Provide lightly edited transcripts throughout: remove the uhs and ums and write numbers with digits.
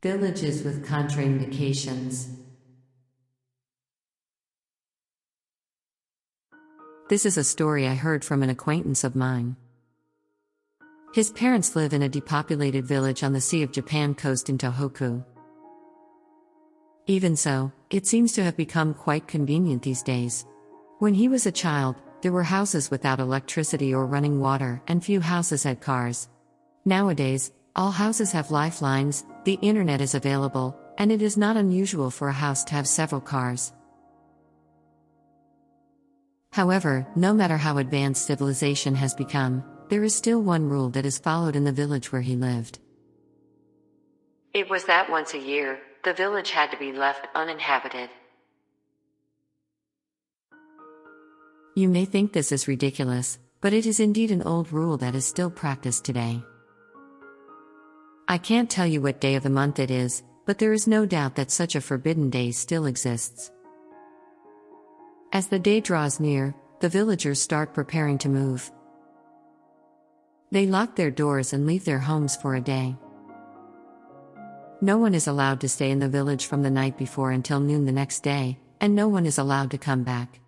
Villages with contraindications. This is a story I heard from an acquaintance of mine. His parents live in a depopulated village on the Sea of Japan coast in Tohoku. Even so, it seems to have become quite convenient these days. When he was a child, there were houses without electricity or running water, and few houses had cars. Nowadays, all houses have lifelines, the internet is available, and it is not unusual for a house to have several cars. However, no matter how advanced civilization has become, there is still one rule that is followed in the village where he lived. It was that once a year, the village had to be left uninhabited. You may think this is ridiculous, but it is indeed an old rule that is still practiced today. I can't tell you what day of the month it is, but there is no doubt that such a forbidden day still exists. As the day draws near, the villagers start preparing to move. They lock their doors and leave their homes for a day. No one is allowed to stay in the village from the night before until noon the next day, and no one is allowed to come back.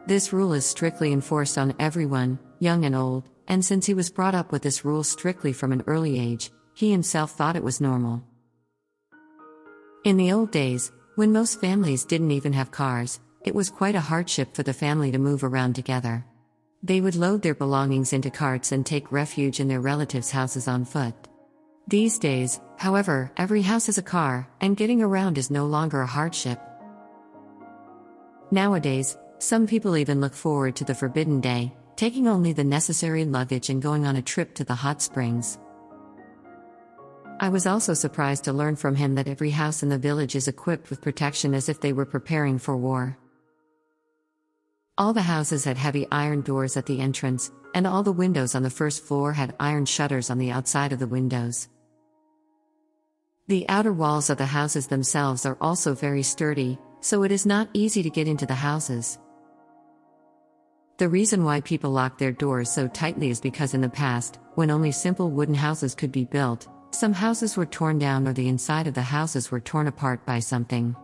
This rule is strictly enforced on everyone, young and old, and since he was brought up with this rule strictly from an early age, he himself thought it was normal. In the old days, when most families didn't even have cars, it was quite a hardship for the family to move around together. They would load their belongings into carts and take refuge in their relatives' houses on foot. These days, however, every house has a car, and getting around is no longer a hardship. Nowadays, some people even look forward to the forbidden day, taking only the necessary luggage and going on a trip to the hot springs. I was also surprised to learn from him that every house in the village is equipped with protection as if they were preparing for war. All the houses had heavy iron doors at the entrance, and all the windows on the first floor had iron shutters on the outside of the windows. The outer walls of the houses themselves are also very sturdy, so it is not easy to get into the houses. The reason why people lock their doors so tightly is because in the past, when only simple wooden houses could be built, some houses were torn down or the inside of the houses were torn apart by something.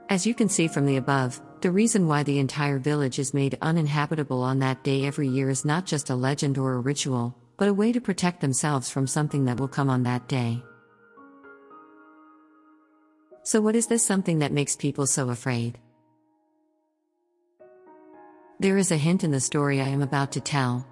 As you can see from the above, the reason why the entire village is made uninhabitable on that day every year is not just a legend or a ritual, but a way to protect themselves from something that will come on that day. So what is this something that makes people so afraid? There is a hint in the story I am about to tell.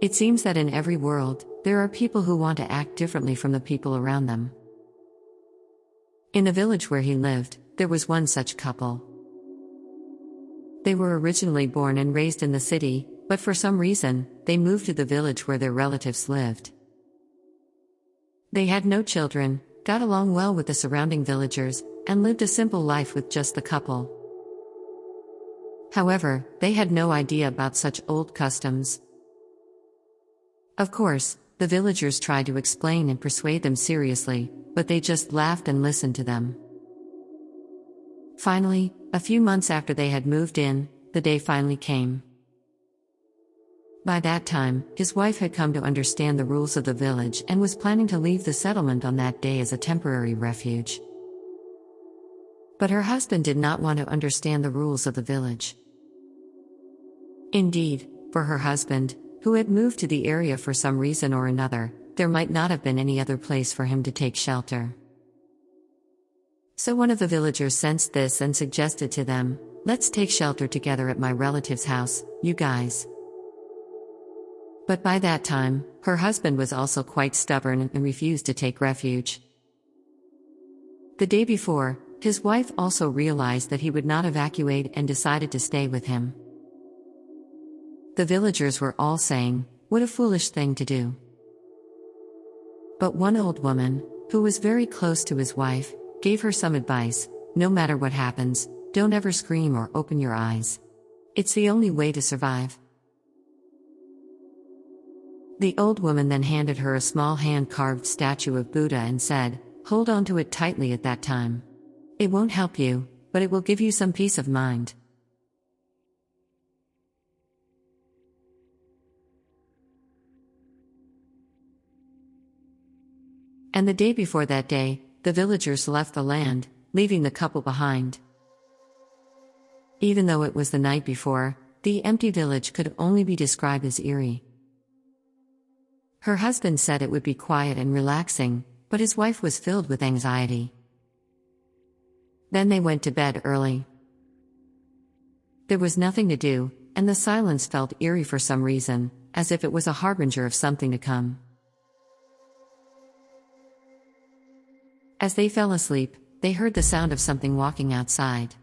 It seems that in every world, there are people who want to act differently from the people around them. In the village where he lived, there was one such couple. They were originally born and raised in the city, but for some reason, they moved to the village where their relatives lived. They had no children, got along well with the surrounding villagers, and lived a simple life with just the couple. However, they had no idea about such old customs. Of course, the villagers tried to explain and persuade them seriously, but they just laughed and listened to them. Finally, a few months after they had moved in, the day finally came. By that time, his wife had come to understand the rules of the village and was planning to leave the settlement on that day as a temporary refuge. But her husband did not want to understand the rules of the village. Indeed, for her husband, who had moved to the area for some reason or another, there might not have been any other place for him to take shelter. So one of the villagers sensed this and suggested to them, "Let's take shelter together at my relative's house, you guys." But by that time, her husband was also quite stubborn and refused to take refuge. The day before, his wife also realized that he would not evacuate and decided to stay with him. The villagers were all saying, "What a foolish thing to do." But one old woman, who was very close to his wife, gave her some advice: "No matter what happens, don't ever scream or open your eyes. It's the only way to survive." The old woman then handed her a small hand-carved statue of Buddha and said, "Hold on to it tightly at that time. It won't help you, but it will give you some peace of mind." And the day before that day, the villagers left the land, leaving the couple behind. Even though it was the night before, the empty village could only be described as eerie. Her husband said it would be quiet and relaxing, but his wife was filled with anxiety. Then they went to bed early. There was nothing to do, and the silence felt eerie for some reason, as if it was a harbinger of something to come. As they fell asleep, they heard the sound of something walking outside.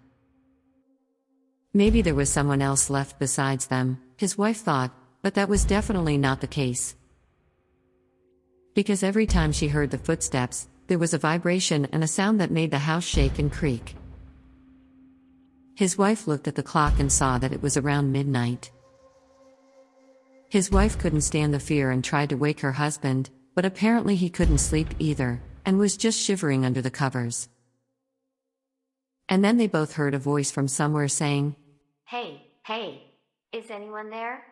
Maybe there was someone else left besides them, his wife thought, but that was definitely not the case. Because every time she heard the footsteps, there was a vibration and a sound that made the house shake and creak. His wife looked at the clock and saw that it was around midnight. His wife couldn't stand the fear and tried to wake her husband, but apparently he couldn't sleep either, and was just shivering under the covers. And then they both heard a voice from somewhere saying, Hey, is anyone there?"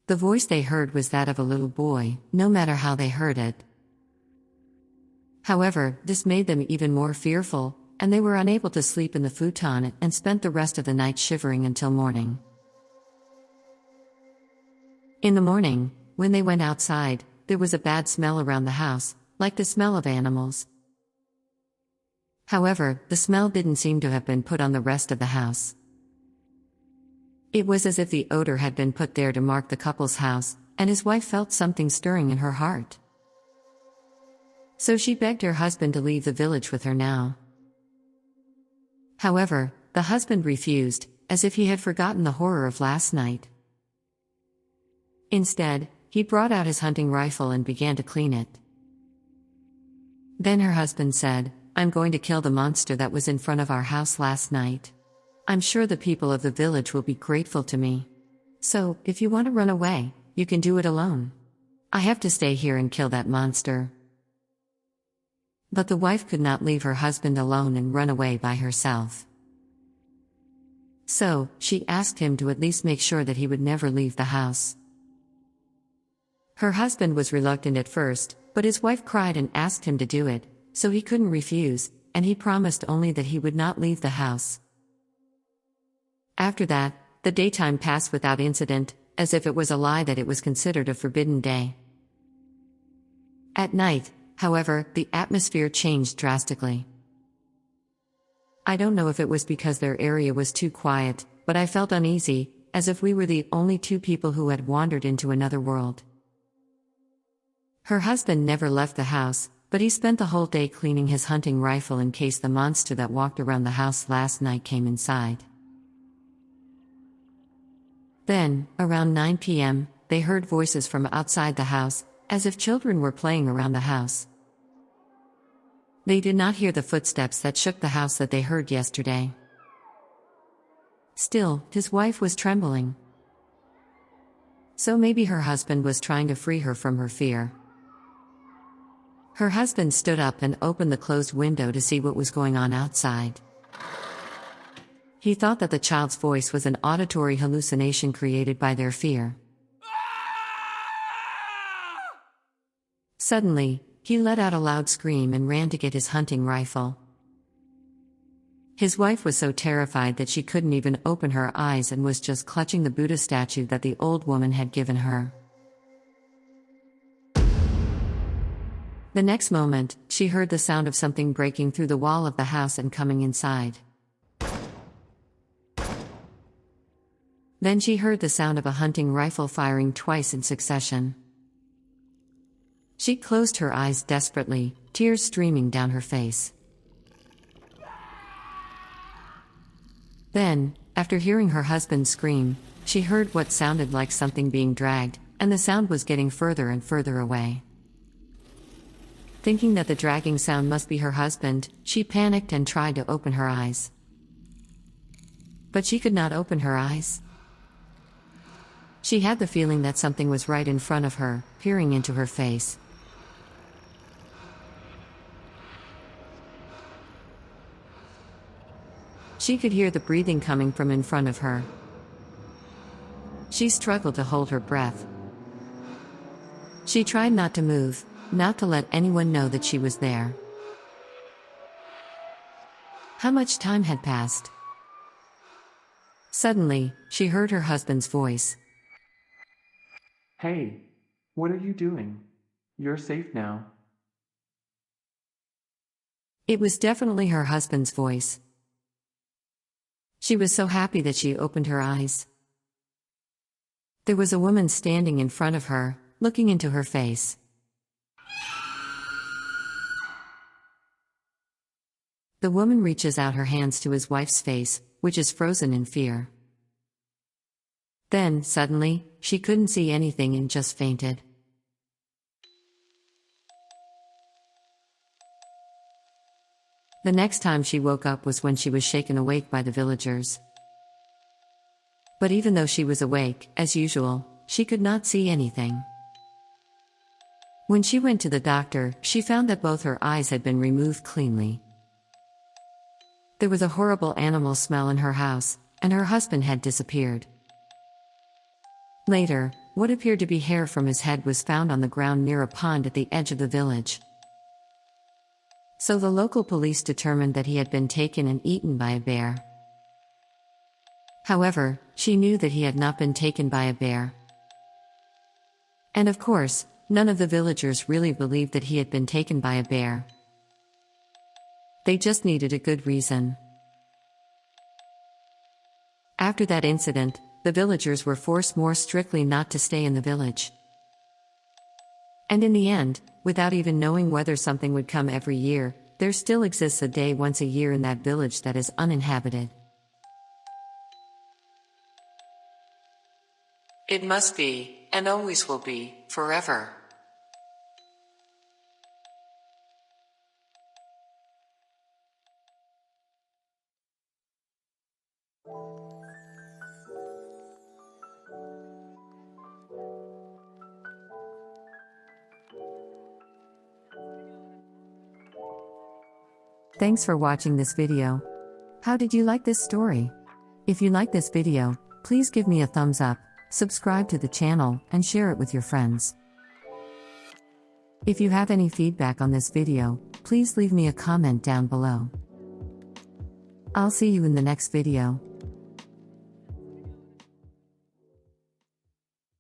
The voice they heard was that of a little boy, no matter how they heard it. However, this made them even more fearful, and they were unable to sleep in the futon and spent the rest of the night shivering until morning. In the morning, when they went outside, there was a bad smell around the house, like the smell of animals. However, the smell didn't seem to have been put on the rest of the house. It was as if the odor had been put there to mark the couple's house, and his wife felt something stirring in her heart. So she begged her husband to leave the village with her now. However, the husband refused, as if he had forgotten the horror of last night. Instead, he brought out his hunting rifle and began to clean it. Then her husband said, "I'm going to kill the monster that was in front of our house last night. I'm sure the people of the village will be grateful to me. So, if you want to run away, you can do it alone. I have to stay here and kill that monster." But the wife could not leave her husband alone and run away by herself. So, she asked him to at least make sure that he would never leave the house. Her husband was reluctant at first, but his wife cried and asked him to do it, so he couldn't refuse, and he promised only that he would not leave the house. After that, the daytime passed without incident, as if it was a lie that it was considered a forbidden day. At night, however, the atmosphere changed drastically. I don't know if it was because their area was too quiet, but I felt uneasy, as if we were the only two people who had wandered into another world. Her husband never left the house, but he spent the whole day cleaning his hunting rifle in case the monster that walked around the house last night came inside. Then, around 9 p.m., they heard voices from outside the house, as if children were playing around the house. They did not hear the footsteps that shook the house that they heard yesterday. Still, his wife was trembling. So maybe her husband was trying to free her from her fear. Her husband stood up and opened the closed window to see what was going on outside. He thought that the child's voice was an auditory hallucination created by their fear. Suddenly, he let out a loud scream and ran to get his hunting rifle. His wife was so terrified that she couldn't even open her eyes and was just clutching the Buddha statue that the old woman had given her. The next moment, she heard the sound of something breaking through the wall of the house and coming inside. Then she heard the sound of a hunting rifle firing twice in succession. She closed her eyes desperately, tears streaming down her face. Then, after hearing her husband scream, she heard what sounded like something being dragged, and the sound was getting further and further away. Thinking that the dragging sound must be her husband, she panicked and tried to open her eyes. But she could not open her eyes. She had the feeling that something was right in front of her, peering into her face. She could hear the breathing coming from in front of her. She struggled to hold her breath. She tried not to move, not to let anyone know that she was there. How much time had passed? Suddenly, she heard her husband's voice. Hey, what are you doing? You're safe now. It was definitely her husband's voice. She was so happy that she opened her eyes. There was a woman standing in front of her, looking into her face. The woman reaches out her hands to his wife's face, which is frozen in fear. Then, suddenly, she couldn't see anything and just fainted. The next time she woke up was when she was shaken awake by the villagers. But even though she was awake, as usual, she could not see anything. When she went to the doctor, she found that both her eyes had been removed cleanly. There was a horrible animal smell in her house, and her husband had disappeared. Later, what appeared to be hair from his head was found on the ground near a pond at the edge of the village. So the local police determined that he had been taken and eaten by a bear. However, she knew that he had not been taken by a bear. And of course, none of the villagers really believed that he had been taken by a bear. They just needed a good reason. After that incident, the villagers were forced more strictly not to stay in the village. And in the end, without even knowing whether something would come every year, there still exists a day once a year in that village that is uninhabited. It must be, and always will be, forever. Thanks for watching this video. How did you like this story? If you like this video, please give me a thumbs up, subscribe to the channel, and share it with your friends. If you have any feedback on this video, please leave me a comment down below. I'll see you in the next video.